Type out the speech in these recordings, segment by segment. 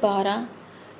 12،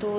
2